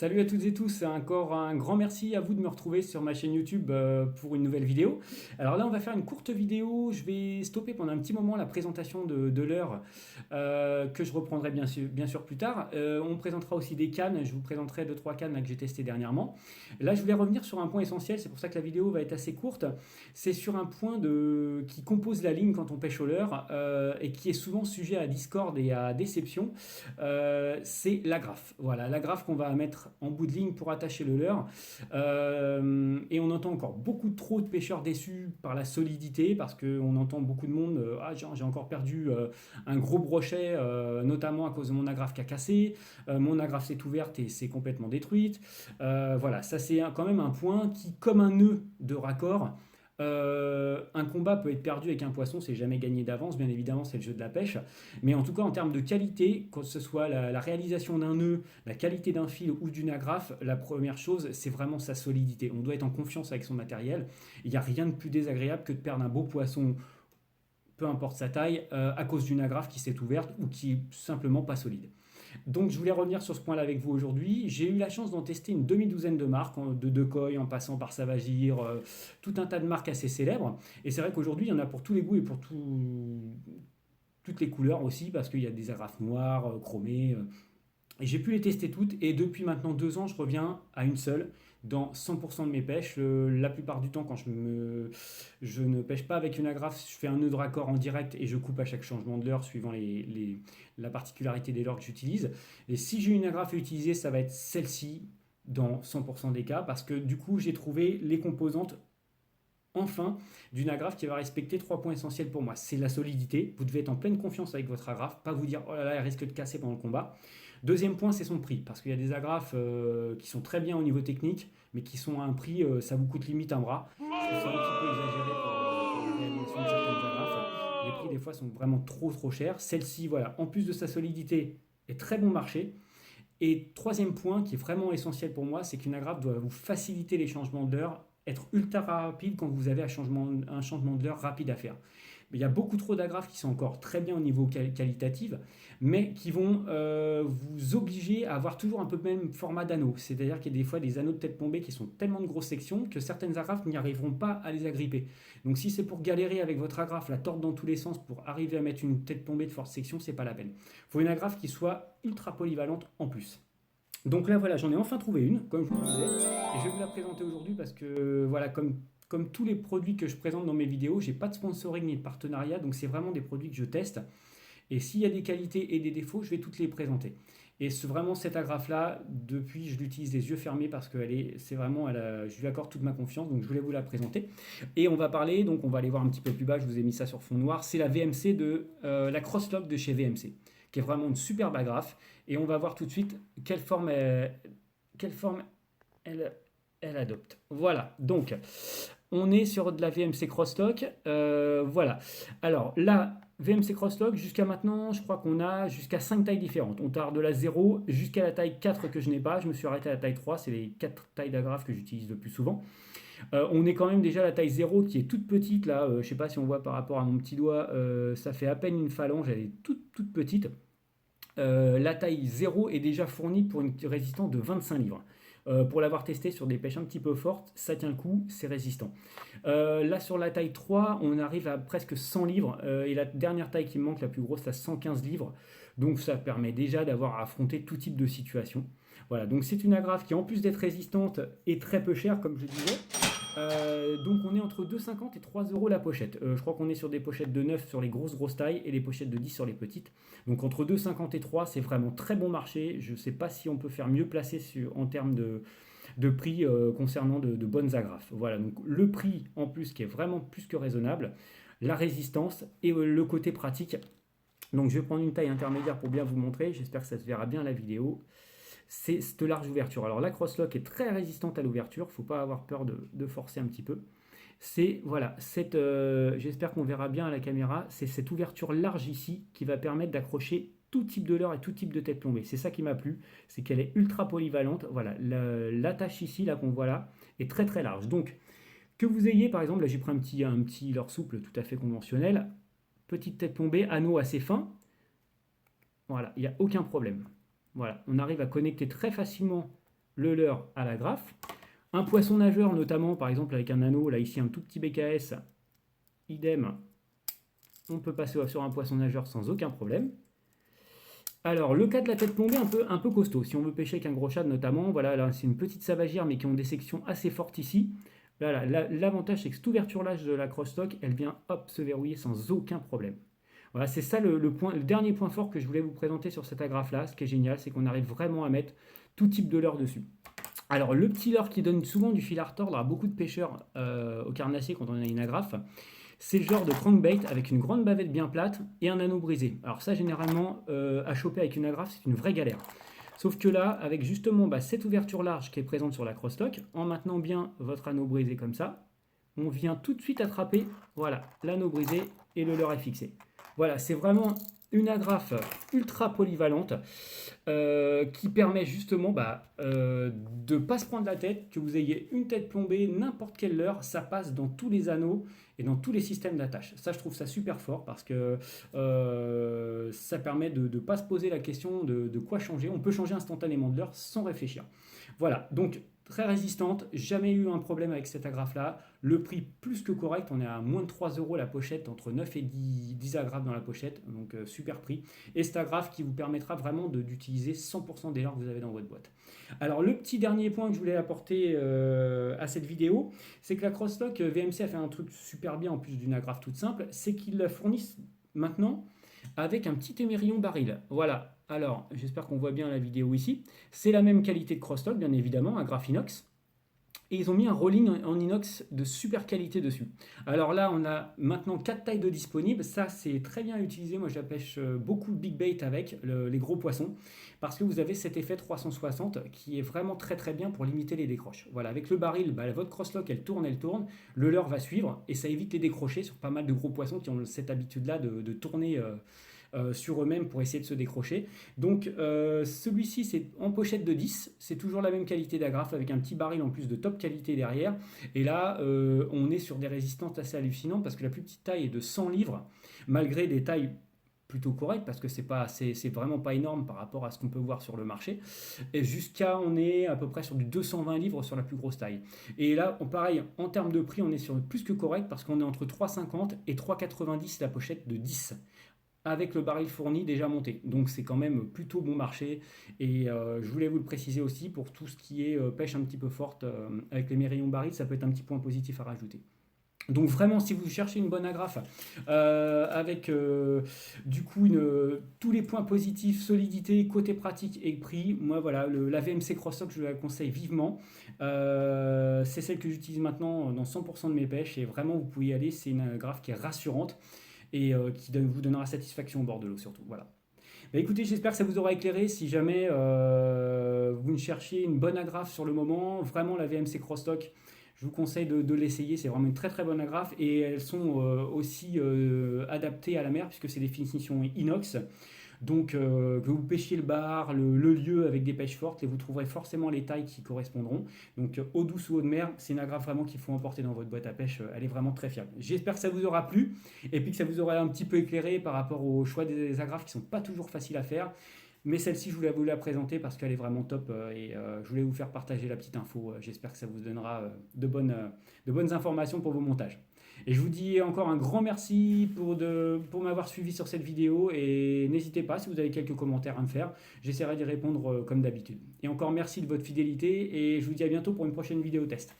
Salut à toutes et tous, encore un grand merci à vous de me retrouver sur ma chaîne YouTube pour une nouvelle vidéo. Alors là, on va faire une courte vidéo, je vais stopper pendant un petit moment la présentation de l'heure que je reprendrai bien sûr plus tard. On présentera aussi des cannes, je vous présenterai deux trois cannes là, que j'ai testées dernièrement. Là, je voulais revenir sur un point essentiel, c'est pour ça que la vidéo va être assez courte. C'est sur un point qui compose la ligne quand on pêche au leurre et qui est souvent sujet à discorde et à déception. C'est l'agrafe. Voilà, l'agrafe qu'on va mettre en bout de ligne pour attacher le leurre. Et on entend encore beaucoup trop de pêcheurs déçus par la solidité, parce qu'on entend beaucoup de monde, ah, j'ai encore perdu un gros brochet, notamment à cause de mon agrafe qui a cassé, mon agrafe s'est ouverte et c'est complètement détruite. Voilà, ça c'est quand même un point qui, comme un nœud de raccord, un combat peut être perdu avec un poisson, c'est jamais gagné d'avance, bien évidemment, c'est le jeu de la pêche. Mais en tout cas, en termes de qualité, que ce soit la réalisation d'un nœud, la qualité d'un fil ou d'une agrafe, la première chose, c'est vraiment sa solidité. On doit être en confiance avec son matériel. Il n'y a rien de plus désagréable que de perdre un beau poisson, peu importe sa taille, à cause d'une agrafe qui s'est ouverte ou qui est simplement pas solide. Donc je voulais revenir sur ce point-là avec vous aujourd'hui. J'ai eu la chance d'en tester une demi-douzaine de marques, de Decoy en passant par Savagir, tout un tas de marques assez célèbres. Et c'est vrai qu'aujourd'hui, il y en a pour tous les goûts et pour toutes les couleurs aussi, parce qu'il y a des agrafes noires, chromées. Et j'ai pu les tester toutes, et depuis maintenant 2 ans, je reviens à une seule dans 100% de mes pêches. La plupart du temps, quand je ne pêche pas avec une agrafe, je fais un nœud de raccord en direct et je coupe à chaque changement de leurre suivant la particularité des leurres que j'utilise. Et si j'ai une agrafe à utiliser, ça va être celle-ci dans 100% des cas, parce que du coup, j'ai trouvé les composantes enfin d'une agrafe qui va respecter 3 points essentiels pour moi. C'est la solidité. Vous devez être en pleine confiance avec votre agrafe, pas vous dire oh là là, elle risque de casser pendant le combat. Deuxième point, c'est son prix, parce qu'il y a des agrafes qui sont très bien au niveau technique, mais qui sont à un prix, ça vous coûte limite un bras. Je trouve ça un petit peu exagéré pour la réalisation de certaines agrafes. Les prix des fois sont vraiment trop chers. Celle-ci, voilà, en plus de sa solidité, est très bon marché. Et troisième point qui est vraiment essentiel pour moi, c'est qu'une agrafe doit vous faciliter les changements d'heure, être ultra rapide quand vous avez un changement d'heure rapide à faire. Mais il y a beaucoup trop d'agrafes qui sont encore très bien au niveau qualitatif, mais qui vont vous obliger à avoir toujours un peu le même format d'anneau. C'est-à-dire qu'il y a des fois des anneaux de tête plombée qui sont tellement de grosses sections que certaines agrafes n'y arriveront pas à les agripper. Donc si c'est pour galérer avec votre agrafe, la tordre dans tous les sens pour arriver à mettre une tête plombée de forte section, c'est pas la peine. Il faut une agrafe qui soit ultra polyvalente en plus. Donc là, voilà, j'en ai enfin trouvé une, comme je vous le disais, et je vais vous la présenter aujourd'hui parce que, voilà, comme tous les produits que je présente dans mes vidéos, j'ai pas de sponsoring ni de partenariat, donc c'est vraiment des produits que je teste. Et s'il y a des qualités et des défauts, je vais toutes les présenter. Et c'est vraiment cette agrafe-là, depuis, je l'utilise les yeux fermés parce que c'est vraiment, je lui accorde toute ma confiance, donc je voulais vous la présenter. Et on va parler, donc on va aller voir un petit peu plus bas, je vous ai mis ça sur fond noir, c'est la VMC la Crosslock de chez VMC, qui est vraiment une superbe agrafe. Et on va voir tout de suite quelle forme elle, elle adopte. Voilà, donc on est sur de la VMC Crosslock. Voilà. Alors là, VMC Crosslock, jusqu'à maintenant, je crois qu'on a jusqu'à 5 tailles différentes. On part de la 0 jusqu'à la taille 4 que je n'ai pas. Je me suis arrêté à la taille 3, c'est les 4 tailles d'agrafe que j'utilise le plus souvent. On est quand même déjà à la taille 0 qui est toute petite. Là, je ne sais pas si on voit par rapport à mon petit doigt, ça fait à peine une phalange, elle est toute petite. La taille 0 est déjà fournie pour une résistance de 25 livres. Pour l'avoir testé sur des pêches un petit peu fortes, ça tient le coup, c'est résistant. Là sur la taille 3, on arrive à presque 100 livres et la dernière taille qui me manque, la plus grosse, à 115 livres. Donc ça permet déjà d'avoir à affronter tout type de situation. Voilà, donc c'est une agrafe qui en plus d'être résistante est très peu chère comme je disais. Donc on est entre 2,50 et 3 euros la pochette. Je crois qu'on est sur des pochettes de 9 sur les grosses tailles et les pochettes de 10 sur les petites. Donc entre 2,50 et 3, c'est vraiment très bon marché. Je ne sais pas si on peut faire mieux placé en termes de prix concernant de bonnes agrafes. Voilà, donc le prix en plus qui est vraiment plus que raisonnable, la résistance et le côté pratique. Donc je vais prendre une taille intermédiaire pour bien vous montrer. J'espère que ça se verra bien la vidéo. C'est cette large ouverture. Alors la crosslock est très résistante à l'ouverture, il ne faut pas avoir peur de forcer un petit peu. C'est voilà, j'espère qu'on verra bien à la caméra, c'est cette ouverture large ici qui va permettre d'accrocher tout type de leurre et tout type de tête plombée. C'est ça qui m'a plu, c'est qu'elle est ultra polyvalente. Voilà, l'attache ici là qu'on voit là est très large. Donc que vous ayez par exemple, là j'ai pris un petit leurre souple tout à fait conventionnel, petite tête plombée, anneau assez fin. Voilà, il n'y a aucun problème. Voilà, on arrive à connecter très facilement le leurre à l'agrafe. Un poisson nageur notamment, par exemple avec un anneau, là ici un tout petit BKS, idem, on peut passer sur un poisson nageur sans aucun problème. Alors, le cas de la tête plombée, un peu costaud. Si on veut pêcher avec un gros shad notamment, voilà, là c'est une petite savagière mais qui ont des sections assez fortes ici. Là, l'avantage c'est que cette ouverture-là de la cross-stock, elle vient hop se verrouiller sans aucun problème. Voilà, c'est ça le dernier point fort que je voulais vous présenter sur cette agrafe-là. Ce qui est génial, c'est qu'on arrive vraiment à mettre tout type de leurre dessus. Alors, le petit leurre qui donne souvent du fil à retordre à beaucoup de pêcheurs au carnassier quand on a une agrafe, c'est le genre de crankbait avec une grande bavette bien plate et un anneau brisé. Alors ça, généralement, à choper avec une agrafe, c'est une vraie galère. Sauf que là, avec justement cette ouverture large qui est présente sur la cross-stock, en maintenant bien votre anneau brisé comme ça, on vient tout de suite attraper, voilà, l'anneau brisé et le leurre est fixé. Voilà, c'est vraiment une agrafe ultra polyvalente qui permet justement de ne pas se prendre la tête, que vous ayez une tête plombée, n'importe quelle leurre, ça passe dans tous les anneaux et dans tous les systèmes d'attache. Ça, je trouve ça super fort parce que ça permet de ne pas se poser la question de quoi changer. On peut changer instantanément de leurre sans réfléchir. Voilà, donc très résistante, jamais eu un problème avec cette agrafe-là. Le prix plus que correct, on est à moins de 3 euros la pochette, entre 9 et 10 agrafes dans la pochette, donc super prix. Et cette agrafe qui vous permettra vraiment d'utiliser 100% des leurres que vous avez dans votre boîte. Alors le petit dernier point que je voulais apporter à cette vidéo, c'est que la crossstock VMC a fait un truc super bien en plus d'une agrafe toute simple, c'est qu'ils la fournissent maintenant avec un petit émerillon baril. Voilà, alors j'espère qu'on voit bien la vidéo ici. C'est la même qualité de crossstock, bien évidemment, un graphe inox. Et ils ont mis un rolling en inox de super qualité dessus. Alors là, on a maintenant 4 tailles de disponibles. Ça, c'est très bien utilisé. Moi, je pêche beaucoup de big bait avec les gros poissons. Parce que vous avez cet effet 360 qui est vraiment très très bien pour limiter les décroches. Voilà, avec le baril, votre crosslock, elle tourne. Le leurre va suivre et ça évite les décrochés sur pas mal de gros poissons qui ont cette habitude-là de tourner sur eux-mêmes pour essayer de se décrocher. Donc celui-ci c'est en pochette de 10, c'est toujours la même qualité d'agrafe avec un petit baril en plus de top qualité derrière. Et là on est sur des résistances assez hallucinantes parce que la plus petite taille est de 100 livres, malgré des tailles plutôt correctes parce que c'est vraiment pas énorme par rapport à ce qu'on peut voir sur le marché. Et on est à peu près sur du 220 livres sur la plus grosse taille. Et là, pareil, en termes de prix, on est sur plus que correct parce qu'on est entre 3,50 et 3,90 la pochette de 10 avec le baril fourni déjà monté. Donc c'est quand même plutôt bon marché. Et je voulais vous le préciser aussi pour tout ce qui est pêche un petit peu forte avec les mérillons barils, ça peut être un petit point positif à rajouter. Donc vraiment, si vous cherchez une bonne agrafe avec du coup tous les points positifs, solidité, côté pratique et prix, moi voilà, la VMC Crossstock, je la conseille vivement. C'est celle que j'utilise maintenant dans 100% de mes pêches et vraiment vous pouvez y aller, c'est une agrafe qui est rassurante et qui vous donnera satisfaction au bord de l'eau surtout. Voilà. Bah, écoutez, j'espère que ça vous aura éclairé. Si jamais vous cherchiez une bonne agrafe sur le moment, vraiment la VMC Crossstock, je vous conseille de l'essayer. C'est vraiment une très très bonne agrafe et elles sont aussi adaptées à la mer puisque c'est des finitions inox. Donc que vous pêchiez le bar, le lieu avec des pêches fortes et vous trouverez forcément les tailles qui correspondront. Donc eau douce ou eau de mer, c'est une agrafe vraiment qu'il faut emporter dans votre boîte à pêche. Elle est vraiment très fiable. J'espère que ça vous aura plu et puis que ça vous aura un petit peu éclairé par rapport au choix des agrafes qui ne sont pas toujours faciles à faire. Mais celle-ci, je voulais vous la présenter parce qu'elle est vraiment top et je voulais vous faire partager la petite info. J'espère que ça vous donnera de bonnes informations pour vos montages. Et je vous dis encore un grand merci pour m'avoir suivi sur cette vidéo et n'hésitez pas si vous avez quelques commentaires à me faire, j'essaierai d'y répondre comme d'habitude. Et encore merci de votre fidélité et je vous dis à bientôt pour une prochaine vidéo test.